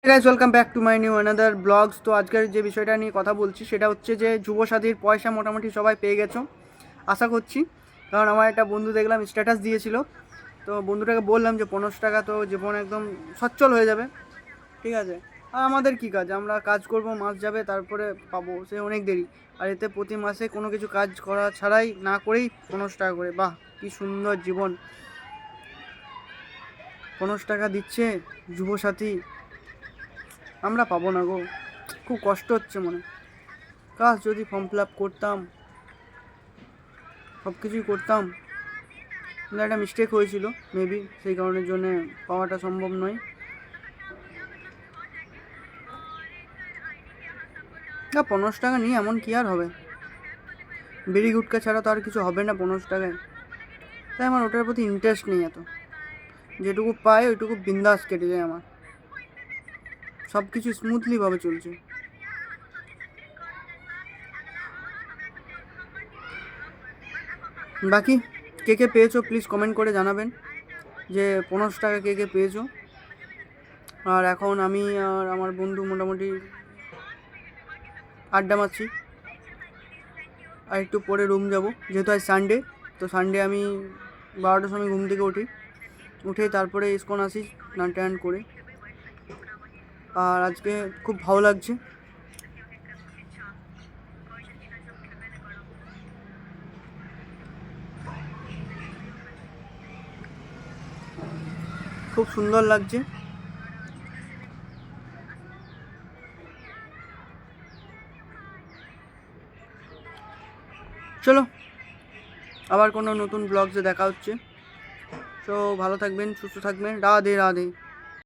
Guys welcome back to my new another blogs. তো আজকের যে বিষয়টা নিয়ে কথা বলছি সেটা হচ্ছে যে যুবসাথীর পয়সা মোটামুটি সবাই পেয়ে গেছো আশা করছি। কারণ আমার একটা বন্ধু দেখলাম স্ট্যাটাস দিয়েছিল, তো বন্ধুটাকে বললাম যে 15 টাকা তো জীবন একদম সচ্ছল হয়ে যাবে, ঠিক আছে। আর আমাদের কী কাজ, আমরা কাজ করব, মাস যাবে, তারপরে পাবো, সে অনেক দেরি। আর এতে প্রতি মাসে কোনো কিছু কাজ করা ছাড়াই না করেই 15 টাকা করে, বাহ কী সুন্দর জীবন। 15 টাকা দিচ্ছে যুবসাথী, আমরা পাবো না গো, খুব কষ্ট হচ্ছে মনে। কাজ যদি ফর্ম ফিল আপ করতাম, সব কিছুই করতাম, কিন্তু একটা মিস্টেক হয়েছিল মেবি, সেই কারণের জন্যে পাওয়াটা সম্ভব নয়। না, 15 টাকা নিয়ে এমন কি আর হবে, বিড়ি গুটকা ছাড়া তো আর কিছু হবে না 15 টাকায়। তাই আমার ওটার প্রতি ইন্টারেস্ট নেই এত, যেটুকু পাই ওইটুকু বিন্দাস কেটে যায় আমার, সব কিছু স্মুথলিভাবে চলছে। বাকি কে কে পেয়েছো প্লিজ কমেন্ট করে জানাবেন যে 15 টাকা কে কে পেয়েছো। আর এখন আমি আর আমার বন্ধু মোটামুটি আড্ডা মারছি, আর একটু পরে রুম যাব, যেহেতু আজ সানডে। তো সানডে আমি 12টার সময় ঘুম থেকে উঠে তারপরে ইস্কন আসি স্নান টান করে। আর আজকে খুব ভালো লাগছে, খুব সুন্দর লাগছে। চলো আবার কোনো নতুন ব্লগসে দেখা হচ্ছে। তো ভালো থাকবেন, সুস্থ থাকবেন, রাধে রাধে।